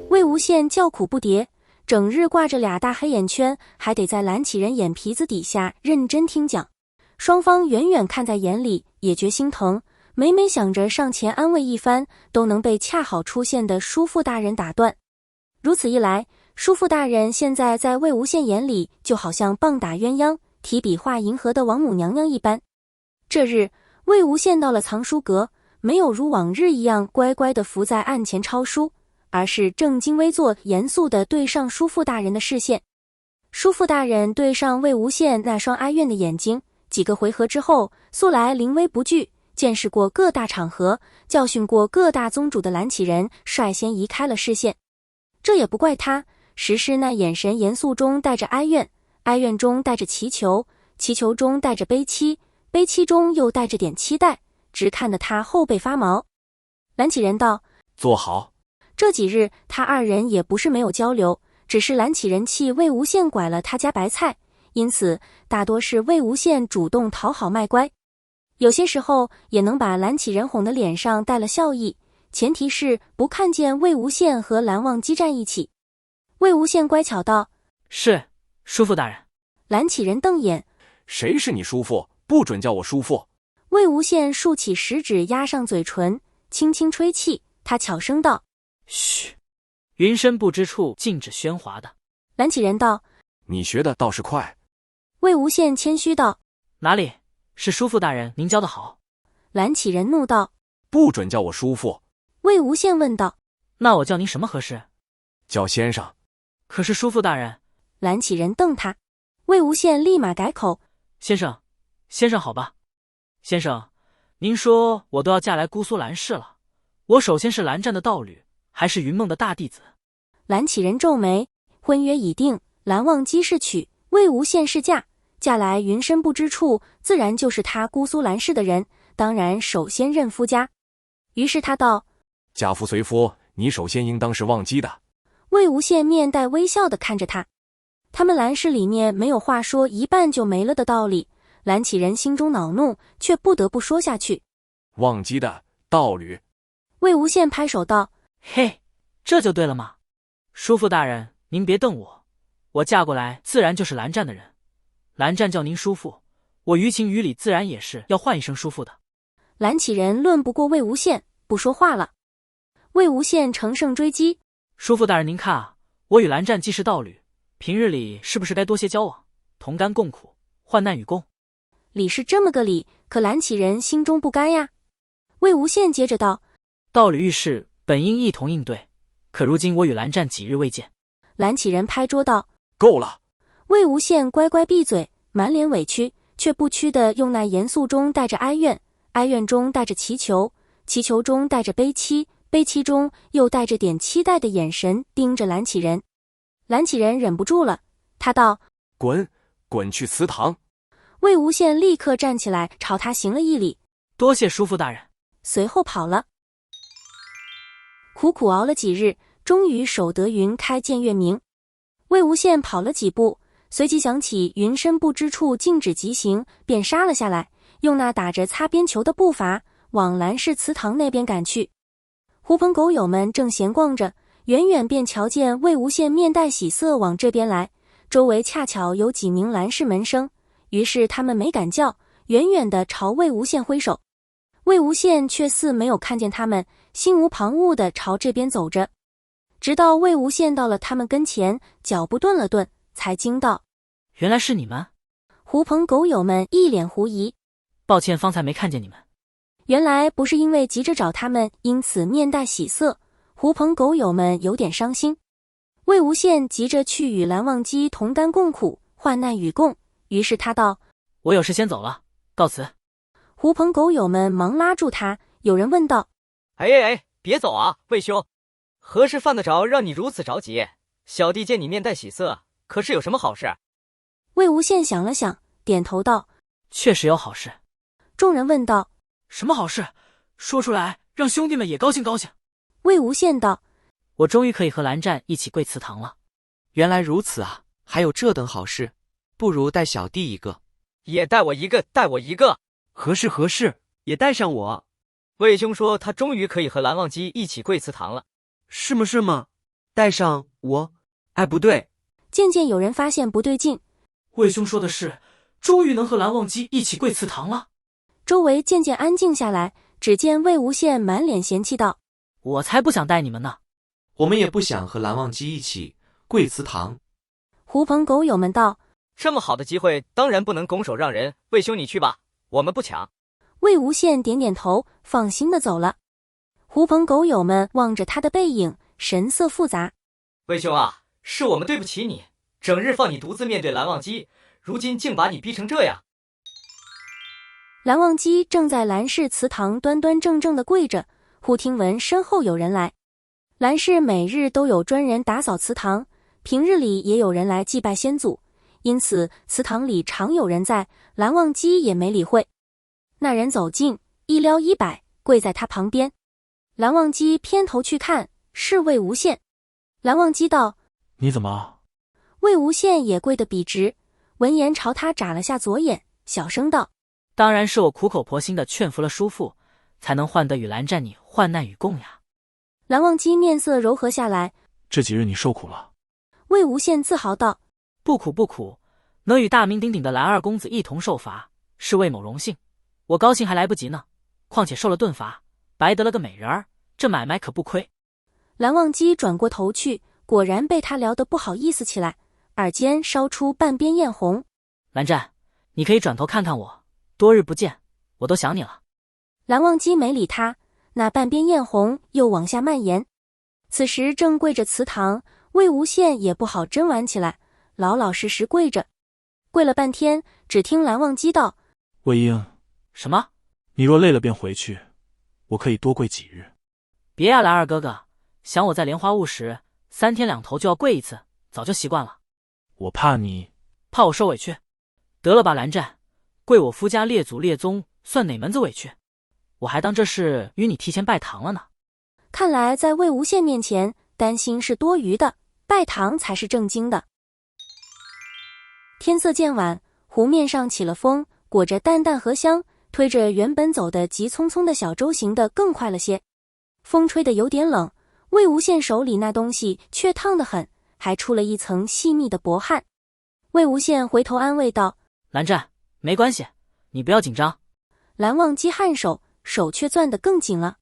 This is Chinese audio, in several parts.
魏无羡叫苦不迭，整日挂着俩大黑眼圈，还得在蓝启仁眼皮子底下认真听讲。双方远远看在眼里，也觉心疼，每每想着上前安慰一番，都能被恰好出现的叔父大人打断。如此一来，叔父大人现在在魏无羡眼里就好像棒打鸳鸯，提笔画银河的王母娘娘一般。这日，魏无羡到了藏书阁，没有如往日一样乖乖地伏在案前抄书，而是正襟危坐，严肃地对上叔父大人的视线。叔父大人对上魏无羡那双哀怨的眼睛，几个回合之后，素来临危不惧，见识过各大场合，教训过各大宗主的蓝启仁率先移开了视线。这也不怪他，实是那眼神严肃中带着哀怨，哀怨中带着祈求，祈求中带着悲戚，悲戚中又带着点期待，直看得他后背发毛。蓝启仁道：坐好。这几日他二人也不是没有交流，只是蓝启仁气魏无羡拐了他家白菜，因此大多是魏无羡主动讨好卖乖。有些时候也能把蓝启仁哄得脸上带了笑意，前提是不看见魏无羡和蓝忘机站一起。魏无羡乖巧道：是，叔父大人。蓝启仁瞪眼：谁是你叔父？不准叫我叔父。魏无羡竖起食指压上嘴唇，轻轻吹气，他悄声道：嘘，云深不知处禁止喧哗的。蓝启仁道：你学的倒是快。魏无羡谦虚道：哪里，是叔父大人您教的好。蓝启仁怒道：不准叫我叔父。魏无羡问道：那我叫您什么合适？叫先生。可是叔父大人。蓝启仁瞪他。魏无羡立马改口：先生，先生好吧。先生，您说我都要嫁来姑苏蓝氏了，我首先是蓝湛的道侣，还是云梦的大弟子？蓝启仁皱眉，婚约已定，蓝忘机是娶，魏无羡是嫁，嫁来云深不知处，自然就是他姑苏蓝氏的人，当然首先认夫家。于是他道：嫁夫随夫，你首先应当是忘机的。魏无羡面带微笑地看着他。他们蓝氏里面没有话说一半就没了的道理，蓝启仁心中恼怒，却不得不说下去。忘机的道侣。魏无羡拍手道：嘿，这就对了嘛。叔父大人您别瞪我，我嫁过来自然就是蓝湛的人，蓝湛叫您叔父，我于情于理自然也是要唤一声叔父的。蓝启仁论不过魏无羡，不说话了。魏无羡乘胜追击：叔父大人您看啊，我与蓝湛既是道侣，平日里是不是该多些交往，同甘共苦，患难与共？理是这么个理，可蓝启仁心中不甘呀。魏无羡接着道：道侣遇事本应一同应对，可如今我与蓝湛几日未见。蓝启仁拍桌道：够了。魏无羡乖乖闭嘴，满脸委屈，却不屈地用那严肃中带着哀怨，哀怨中带着祈求，祈求中带着悲戚，悲戚中又带着点期待的眼神盯着蓝启仁。蓝启仁忍不住了，他道：滚，滚去祠堂。魏无羡立刻站起来，朝他行了一礼，多谢叔父大人，随后跑了。苦苦熬了几日，终于守得云开见月明。魏无羡跑了几步，随即想起云深不知处禁止疾行，便杀了下来，用那打着擦边球的步伐往蓝氏祠堂那边赶去。狐朋狗友们正闲逛着，远远便瞧见魏无羡面带喜色往这边来，周围恰巧有几名蓝氏门生，于是他们没敢叫，远远地朝魏无羡挥手。魏无羡却似没有看见他们，心无旁骛地朝这边走着。直到魏无羡到了他们跟前，脚步顿了顿，才惊道：原来是你们。狐朋狗友们一脸狐疑，抱歉方才没看见你们。原来不是因为急着找他们，因此面带喜色，狐朋狗友们有点伤心。魏无羡急着去与蓝忘机同甘共苦，患难与共，于是他道：我有事先走了，告辞。狐朋狗友们忙拉住他，有人问道：哎，别走啊，魏兄，何事犯得着让你如此着急？小弟见你面带喜色，可是有什么好事？魏无羡想了想，点头道：确实有好事。众人问道：什么好事？说出来，让兄弟们也高兴高兴。魏无羡道：我终于可以和蓝湛一起跪祠堂了。原来如此啊，还有这等好事，不如带小弟一个。也带我一个，带我一个。何事，也带上我。魏兄说他终于可以和蓝忘机一起跪祠堂了。是吗？带上我。哎，不对，渐渐有人发现不对劲，魏兄说的是，终于能和蓝忘机一起跪祠堂了。周围渐渐安静下来，只见魏无羡满脸嫌弃道：我才不想带你们呢。我们也不想和蓝忘机一起跪祠堂。狐朋狗友们道：这么好的机会，当然不能拱手让人。魏兄你去吧，我们不抢。魏无羡点点头，放心的走了。狐朋狗友们望着他的背影，神色复杂。魏兄啊，是我们对不起你，整日放你独自面对蓝忘机，如今竟把你逼成这样。蓝忘机正在蓝氏祠堂端端正正的跪着，忽听闻身后有人来。蓝氏每日都有专人打扫祠堂，平日里也有人来祭拜先祖，因此祠堂里常有人在，蓝忘机也没理会。那人走近，一撩衣摆，跪在他旁边。蓝忘机偏头去看，是魏无羡。蓝忘机道：你怎么？魏无羡也跪得笔直，闻言朝他眨了下左眼，小声道：当然是我苦口婆心的劝服了叔父，才能换得与蓝湛你患难与共呀。蓝忘机面色柔和下来，这几日你受苦了。魏无羡自豪道：不苦不苦，能与大名鼎鼎的蓝二公子一同受罚，是魏某荣幸。我高兴还来不及呢，况且受了顿罚，白得了个美人儿，这买卖可不亏。蓝忘机转过头去，果然被他聊得不好意思起来，耳间烧出半边艳红。蓝湛，你可以转头看看我，多日不见，我都想你了。蓝忘机没理他，那半边艳红又往下蔓延。此时正跪着祠堂，魏无羡也不好真玩起来，老老实实跪着。跪了半天，只听蓝忘机道：魏婴，什么？你若累了便回去，我可以多跪几日。别呀，蓝二哥哥，想我在莲花坞时3天2头就要跪一次，早就习惯了。我怕你，怕我受委屈？得了吧，蓝湛，跪我夫家列祖列宗算哪门子委屈？我还当这是与你提前拜堂了呢。看来在魏无羡面前，担心是多余的，拜堂才是正经的。天色渐晚，湖面上起了风，裹着淡淡荷香，推着原本走得急匆匆的小舟行得更快了些。风吹得有点冷，魏无羡手里那东西却烫得很，还出了一层细密的薄汗。魏无羡回头安慰道：蓝湛，没关系，你不要紧张。蓝忘机颔首，手却攥得更紧了。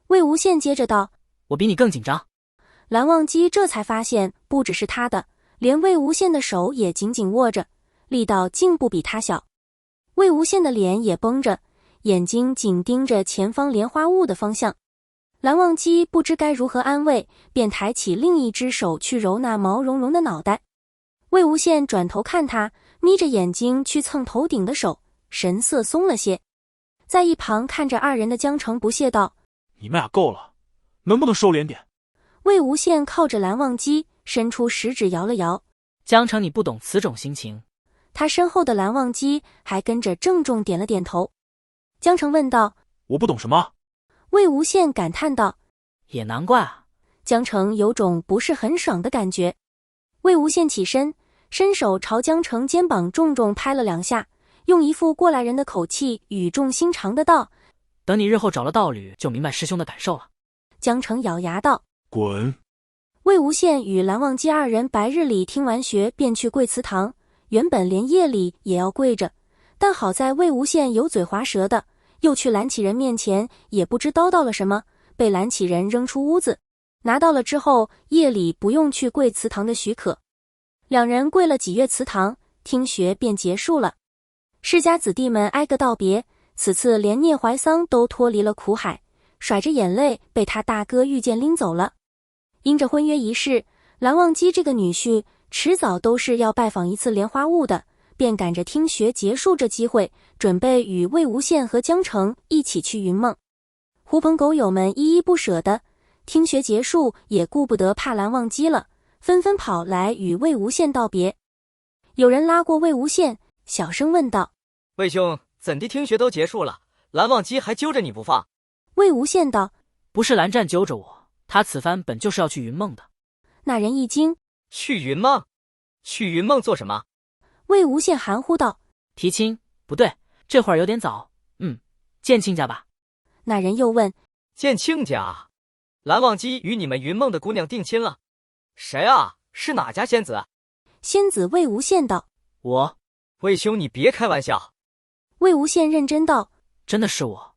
魏无羡接着道：我比你更紧张。蓝忘机这才发现不只是他的，连魏无羡的手也紧紧握着，力道竟不比他小。魏无羡的脸也绷着，眼睛紧盯着前方莲花坞的方向。蓝忘机不知该如何安慰，便抬起另一只手去揉那毛茸茸的脑袋。魏无羡转头看他，眯着眼睛去蹭头顶的手，神色松了些。在一旁看着二人的江澄不屑道：你们俩够了，能不能收敛点？魏无羡靠着蓝忘机，伸出食指摇了摇。江澄，你不懂此种心情。他身后的蓝忘机还跟着郑重点了点头。江澄问道：我不懂什么？魏无羡感叹道：也难怪啊。江澄有种不是很爽的感觉。魏无羡起身，伸手朝江澄肩膀重重拍了2下，用一副过来人的口气语重心长的道：等你日后找了道侣，就明白师兄的感受了。江澄咬牙道：滚！魏无羡与蓝忘机二人白日里听完学便去跪祠堂，原本连夜里也要跪着，但好在魏无羡油嘴滑舌的，又去蓝启仁面前也不知叨叨了什么，被蓝启仁扔出屋子，拿到了之后夜里不用去跪祠堂的许可。两人跪了几月祠堂，听学便结束了。世家子弟们挨个道别，此次连聂怀桑都脱离了苦海，甩着眼泪被他大哥御剑拎走了。因着婚约仪式，蓝忘机这个女婿迟早都是要拜访一次莲花坞的，便赶着听学结束这机会，准备与魏无羡和江澄一起去云梦。狐朋狗友们依依不舍的，听学结束也顾不得怕蓝忘机了，纷纷跑来与魏无羡道别。有人拉过魏无羡，小声问道：魏兄，怎地听学都结束了，蓝忘机还揪着你不放？魏无羡道：不是蓝湛揪着我，他此番本就是要去云梦的。那人一惊：去云梦？去云梦做什么？魏无羡含糊道：提亲？不对，这会儿有点早，见亲家吧。那人又问：见亲家？蓝忘机与你们云梦的姑娘定亲了？谁啊？是哪家仙子？仙子魏无羡道。我。魏兄，你别开玩笑。魏无羡认真道。真的是我。